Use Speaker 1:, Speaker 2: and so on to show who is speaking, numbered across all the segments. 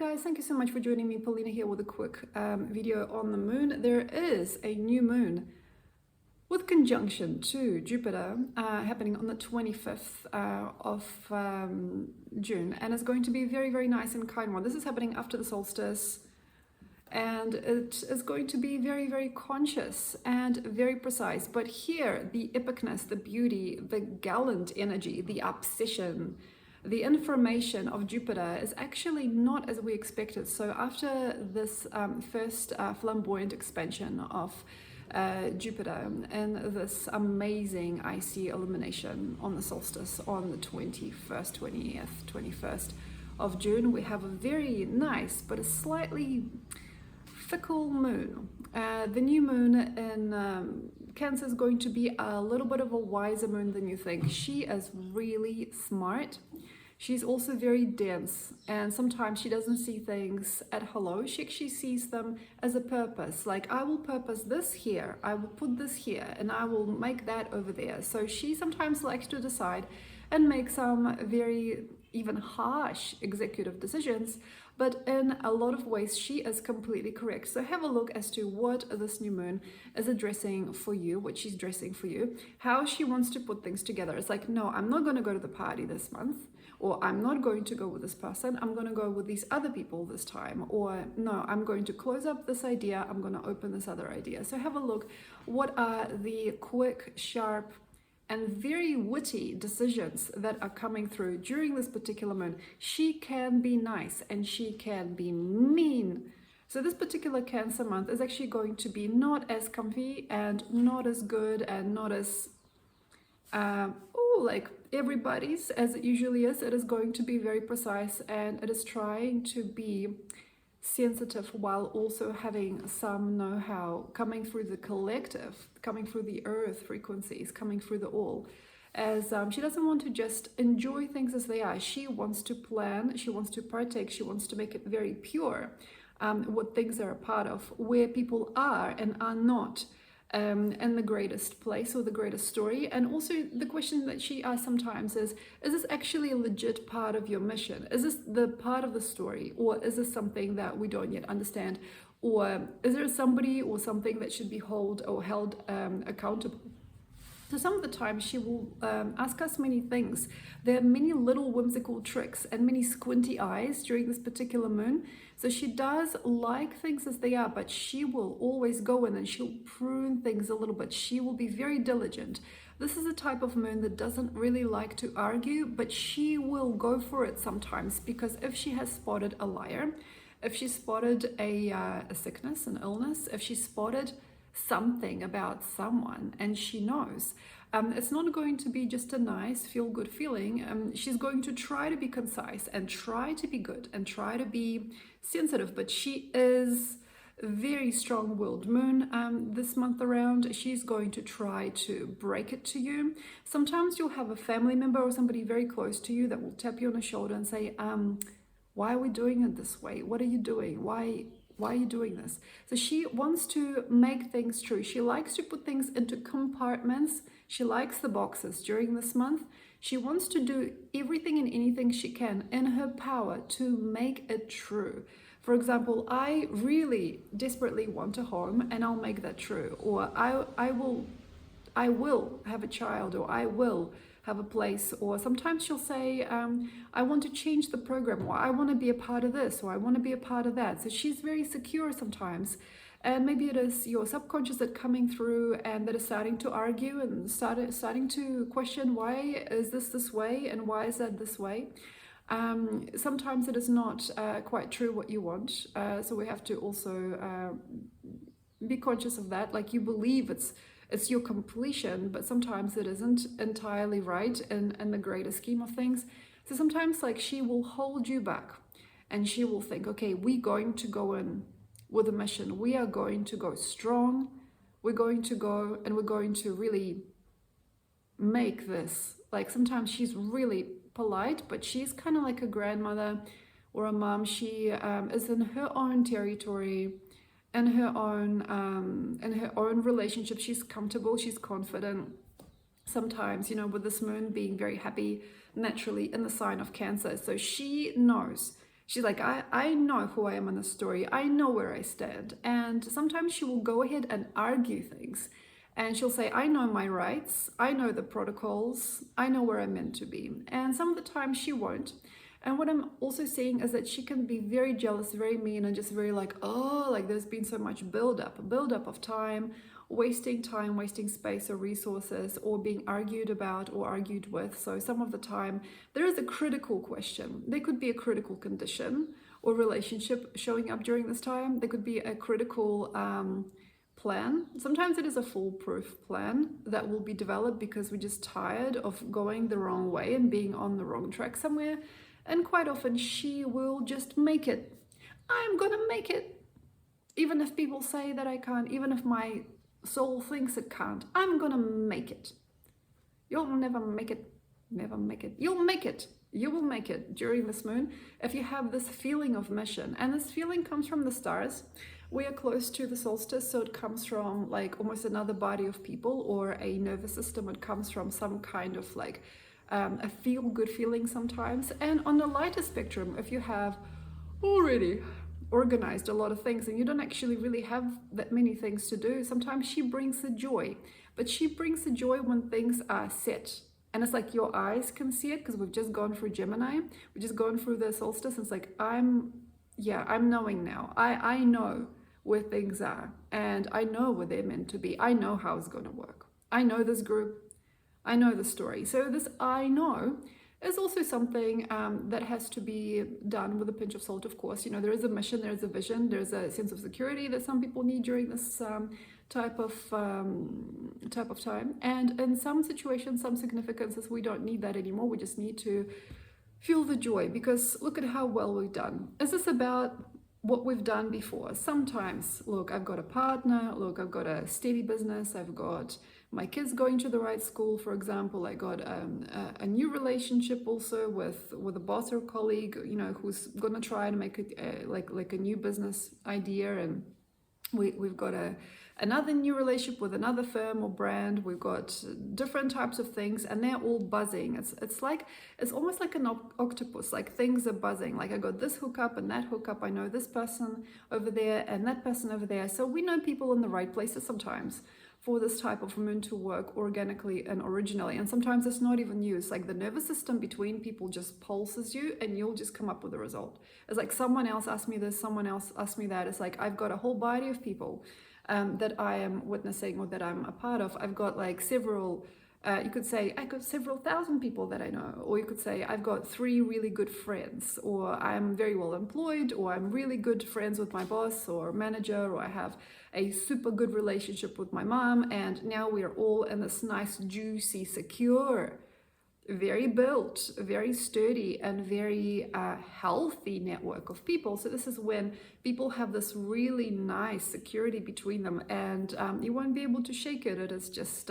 Speaker 1: guys, thank you so much for joining me. Paulina here with a quick video on the moon. There is a new moon with conjunction to Jupiter happening on the 25th of June, and it's going to be very, very nice and kind one. This is happening after the solstice, and it is going to be very, very conscious and very precise. But here, the epicness, the beauty, the gallant energy, the obsession, the information of Jupiter is actually not as we expected. So after this first flamboyant expansion of Jupiter and this amazing icy illumination on the solstice on the 21st of June, we have a very nice but a slightly fickle moon. The new moon in Cancer is going to be a little bit of a wiser moon than you think. She is really smart. She's also very dense, and sometimes she doesn't see things at hello. She actually sees them as a purpose. Like, I will purpose this here, I will put this here, and I will make that over there. So she sometimes likes to decide and make some very even harsh executive decisions, but in a lot of ways she is completely correct. So have a look as to what this new moon is addressing for you, what she's dressing for you, how she wants to put things together. It's like, no, I'm not going to go to the party this month, or I'm not going to go with this person, I'm going to go with these other people this time, or no, I'm going to close up this idea, I'm going to open this other idea. So have a look, what are the quick, sharp, and very witty decisions that are coming through during this particular moon. She can be nice and she can be mean. So this particular Cancer month is actually going to be not as comfy and not as good and not as like everybody's as it usually is. It is going to be very precise, and it is trying to be sensitive while also having some know-how coming through the collective, coming through the earth frequencies, coming through the all. As she doesn't want to just enjoy things as they are. She wants to plan, she wants to partake, she wants to make it very pure, what things are a part of, where people are and are not in the greatest place or the greatest story. And also the question that she asks sometimes is this actually a legit part of your mission? Is this the part of the story, or is this something that we don't yet understand? Or is there somebody or something that should be held accountable? So some of the time she will ask us many things. There are many little whimsical tricks and many squinty eyes during this particular moon. So she does like things as they are, but she will always go in and she'll prune things a little bit. She will be very diligent. This is a type of moon that doesn't really like to argue, but she will go for it sometimes, because if she has spotted a liar, if she spotted a sickness, an illness, if she spotted something about someone and she knows, it's not going to be just a nice feel-good feeling. She's going to try to be concise and try to be good and try to be sensitive, but she is very strong-willed moon this month around. She's going to try to break it to you. Sometimes you'll have a family member or somebody very close to you that will tap you on the shoulder and say, why are we doing it this way? What are you doing? Why are you doing this? So she wants to make things true. She likes to put things into compartments. She likes the boxes during this month. She wants to do everything and anything she can in her power to make it true. For example, I really desperately want a home and I'll make that true. Or I will have a child, or I will have a place. Or sometimes she'll say, I want to change the program, or I want to be a part of this, or I want to be a part of that. So she's very secure sometimes. And maybe it is your subconscious that coming through and that is starting to argue and starting to question, why is this way and why is that this way? Sometimes it is not quite true what you want. So we have to also be conscious of that. Like, you believe it's your completion, but sometimes it isn't entirely right in the greater scheme of things. So sometimes, like, she will hold you back and she will think, okay, we're going to go in with a mission. We are going to go strong. We're going to go and we're going to really make this. Like, sometimes she's really polite, but she's kind of like a grandmother or a mom. She is in her own territory, in her own relationship. She's comfortable, she's confident. Sometimes, you know, with this moon being very happy naturally in the sign of Cancer, so she knows She's like, I know who I am in the story. I know where I stand. And sometimes she will go ahead and argue things. And she'll say, I know my rights. I know the protocols. I know where I'm meant to be. And some of the time she won't. And what I'm also seeing is that she can be very jealous, very mean, and just very like, oh, like there's been so much buildup of time, wasting space or resources, or being argued about or argued with. So some of the time there is a critical question. There could be a critical condition or relationship showing up during this time. There could be a critical plan. Sometimes it is a foolproof plan that will be developed because we're just tired of going the wrong way and being on the wrong track somewhere. And quite often she will just make it. I'm gonna make it. Even if people say that I can't, even if my soul thinks it can't, I'm gonna make it. You'll never make it. Never make it. You'll make it. You will make it during this moon if you have this feeling of mission. And this feeling comes from the stars. We are close to the solstice, so it comes from like almost another body of people or a nervous system. It comes from some kind of like a feel-good feeling sometimes. And on the lighter spectrum, if you have already organized a lot of things and you don't actually really have that many things to do, sometimes she brings the joy. But she brings the joy when things are set. And it's like your eyes can see it because we've just gone through Gemini. We've just gone through the solstice. It's like, I'm knowing now. I know where things are. And I know where they're meant to be. I know how it's going to work. I know this group. I know the story. So this I know is also something that has to be done with a pinch of salt, of course. You know, there is a mission, there's a vision, there's a sense of security that some people need during this type of time. And in some situations, some significances, we don't need that anymore. We just need to feel the joy because look at how well we've done. Is this about what we've done before? Sometimes, look, I've got a partner, look, I've got a steady business, I've got my kids going to the right school, for example. I got a new relationship also with a boss or colleague, you know, who's gonna try and make it like a new business idea, and we've got another new relationship with another firm or brand. We've got different types of things, and they're all buzzing. It's almost like an octopus. Like things are buzzing. Like I got this hookup and that hookup. I know this person over there and that person over there. So we know people in the right places sometimes for this type of moon to work organically and originally. And sometimes it's not even you. It's like the nervous system between people just pulses you and you'll just come up with a result. It's like someone else asked me this, someone else asked me that. It's like I've got a whole body of people that I am witnessing or that I'm a part of. I've got like several, you could say I got several thousand people that I know, or you could say I've got 3 really good friends, or I'm very well employed, or I'm really good friends with my boss or manager, or I have a super good relationship with my mom, and now we're all in this nice, juicy, secure, very built, very sturdy, and very healthy network of people. So this is when people have this really nice security between them, and you won't be able to shake it. It is just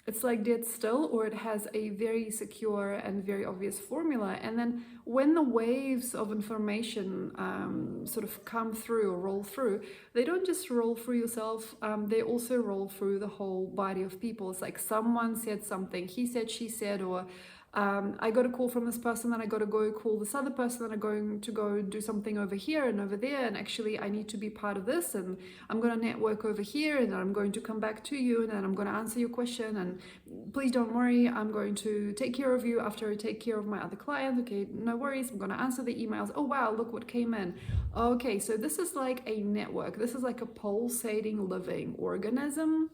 Speaker 1: it's like dead still, or it has a very secure and very obvious formula. And then when the waves of information sort of come through or roll through, they don't just roll through yourself, they also roll through the whole body of people. It's like someone said something, he said, she said, or I got a call from this person, then I got to go call this other person, then I'm going to go do something over here and over there, and actually I need to be part of this, and I'm going to network over here, and then I'm going to come back to you, and then I'm going to answer your question, and please don't worry, I'm going to take care of you after I take care of my other clients. Okay, no worries, I'm going to answer the emails. Oh wow, look what came in. Okay, so this is like a network. This is like a pulsating living organism.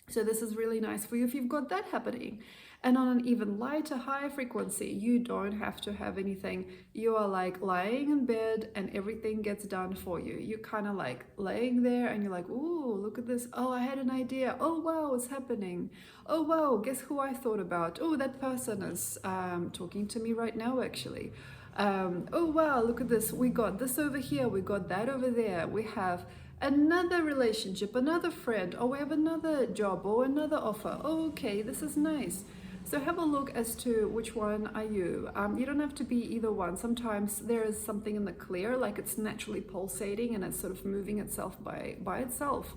Speaker 1: So this is really nice for you if you've got that happening. And on an even lighter, higher frequency, you don't have to have anything. You are like lying in bed and everything gets done for you. You're kind of like laying there and you're like, ooh, look at this. Oh, I had an idea. Oh, wow, it's happening. Oh, wow, guess who I thought about? Oh, that person is talking to me right now, actually. Oh, wow, look at this. We got this over here. We got that over there. We have another relationship, another friend. Oh, we have another job or another offer. Oh, okay, this is nice. So have a look as to which one are you. You don't have to be either one. Sometimes there is something in the clear, like it's naturally pulsating and it's sort of moving itself by itself.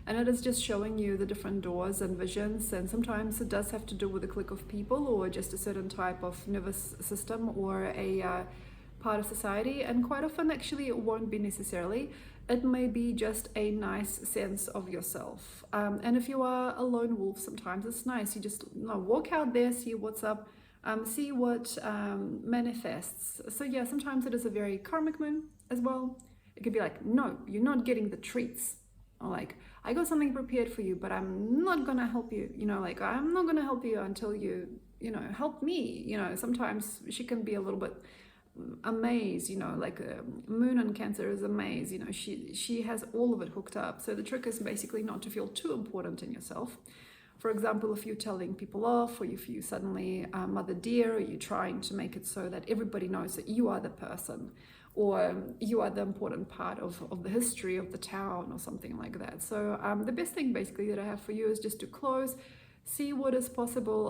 Speaker 1: And it is just showing you the different doors and visions. And sometimes it does have to do with a clique of people or just a certain type of nervous system or a part of society, and quite often actually it won't be necessarily. It may be just a nice sense of yourself. And if you are a lone wolf, sometimes it's nice. You just walk out there, see what's up, see what manifests. So yeah, sometimes it is a very karmic moon as well. It could be like, no, you're not getting the treats. Or like, I got something prepared for you, but I'm not gonna help you. Like, I'm not gonna help you until you, help me. Sometimes she can be a little bit a maze, like moon and Cancer is a maze. She has all of it hooked up. So the trick is basically not to feel too important in yourself. For example, if you're telling people off, or if you suddenly mother dear, or you're trying to make it so that everybody knows that you are the person, or you are the important part of the history of the town, or something like that. So the best thing basically that I have for you is just to close, see what is possible,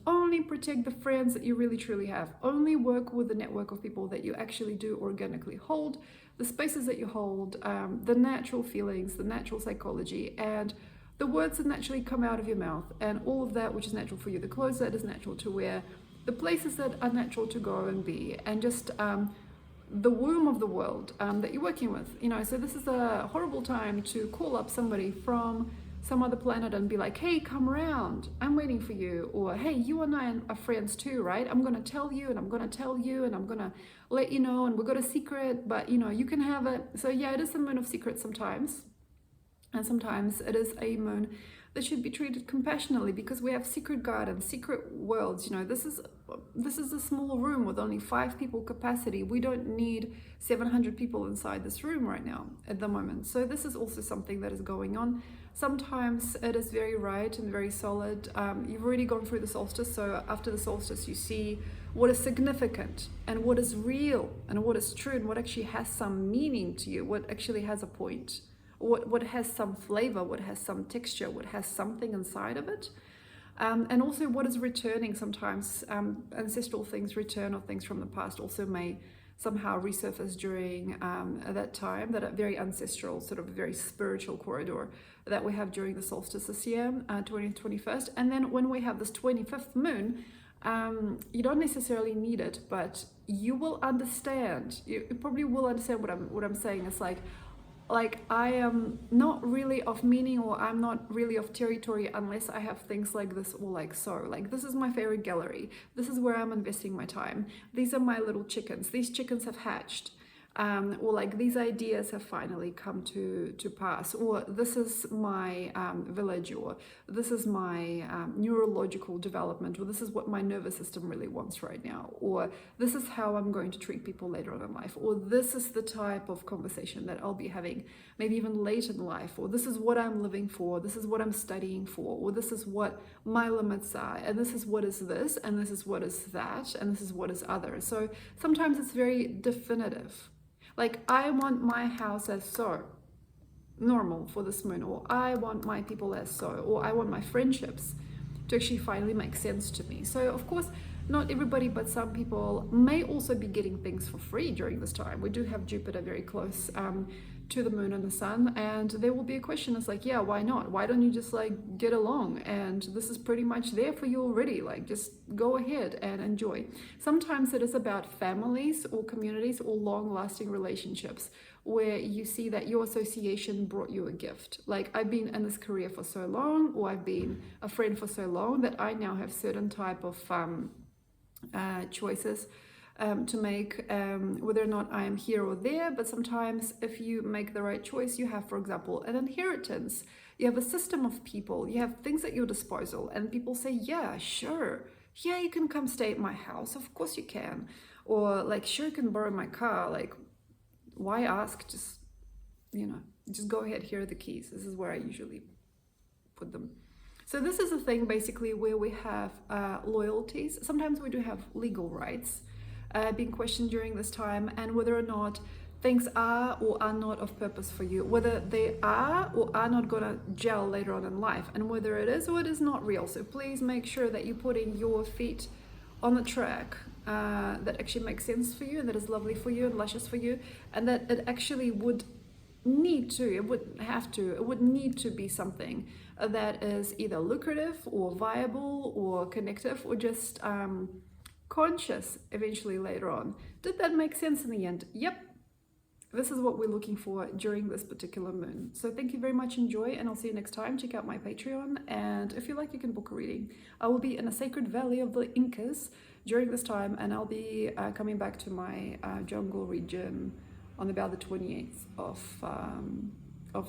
Speaker 1: only protect the friends that you really truly have, only work with the network of people that you actually do organically hold, the spaces that you hold, the natural feelings, the natural psychology, and the words that naturally come out of your mouth, and all of that which is natural for you, the clothes that is natural to wear, the places that are natural to go and be, and just the womb of the world that you're working with. So this is a horrible time to call up somebody from some other planet and be like, hey, come around, I'm waiting for you. Or, hey, you and I are friends too, right? I'm gonna tell you, and I'm gonna tell you, and I'm gonna let you know, and we've got a secret, but you can have it. So yeah, it is a moon of secrets sometimes. And sometimes it is a moon that should be treated compassionately, because we have secret gardens, secret worlds. This is a small room with only 5 people capacity. We don't need 700 people inside this room right now at the moment. So this is also something that is going on. Sometimes it is very right and very solid. You've already gone through the solstice, so after the solstice you see what is significant and what is real and what is true and what actually has some meaning to you, what actually has a point. What has some flavor, what has some texture, what has something inside of it. And also what is returning. Sometimes ancestral things return, or things from the past also may somehow resurface during that time, that very ancestral, sort of very spiritual corridor that we have during the solstice this year, 20th, 21st. And then when we have this 25th moon, you don't necessarily need it, but you will understand. You probably will understand what I'm saying. It's like I am not really of meaning, or I'm not really of territory, unless I have things like this, or like so. Like, this is my favorite gallery. This is where I'm investing my time. These are my little chickens. These chickens have hatched. Or like, these ideas have finally come to pass, or this is my village, or this is my neurological development, or this is what my nervous system really wants right now, or this is how I'm going to treat people later on in life, or this is the type of conversation that I'll be having maybe even late in life, or this is what I'm living for, this is what I'm studying for, or this is what my limits are, and this is what is this, and this is what is that, and this is what is other. So sometimes it's very definitive. Like, I want my house as so normal for this moon, or I want my people as so, or I want my friendships to actually finally make sense to me. So of course, not everybody, but some people may also be getting things for free during this time. We do have Jupiter very close to the moon and the sun, and there will be a question. It's like, yeah, why not? Why don't you just like get along? And this is pretty much there for you already. Like, just go ahead and enjoy. Sometimes it is about families or communities or long-lasting relationships where you see that your association brought you a gift. Like, I've been in this career for so long, or I've been a friend for so long, that I now have certain type of choices to make, whether or not I am here or there. But sometimes if you make the right choice, you have, for example, an inheritance. You have a system of people, you have things at your disposal, and people say, yeah, sure, yeah, you can come stay at my house, of course you can. Or like, sure, you can borrow my car. Like, why ask? Just just go ahead, here are the keys. This is where I usually put them. So this is a thing basically where we have loyalties. Sometimes we do have legal rights being questioned during this time, and whether or not things are or are not of purpose for you, whether they are or are not gonna gel later on in life, and whether it is or it is not real. So please make sure that you're putting your feet on the track that actually makes sense for you, and that is lovely for you and luscious for you, and that it actually would need to, it wouldn't have to, it would need to be something that is either lucrative or viable or connective, or just conscious eventually later on. Did that make sense in the end? Yep. This is what we're looking for during this particular moon. So thank you very much, enjoy, and I'll see you next time. Check out my Patreon, and if you like, you can book a reading. I will be in a sacred valley of the Incas during this time, and I'll be coming back to my jungle region on about the 28th of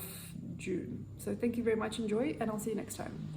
Speaker 1: June. So thank you very much, enjoy, and I'll see you next time.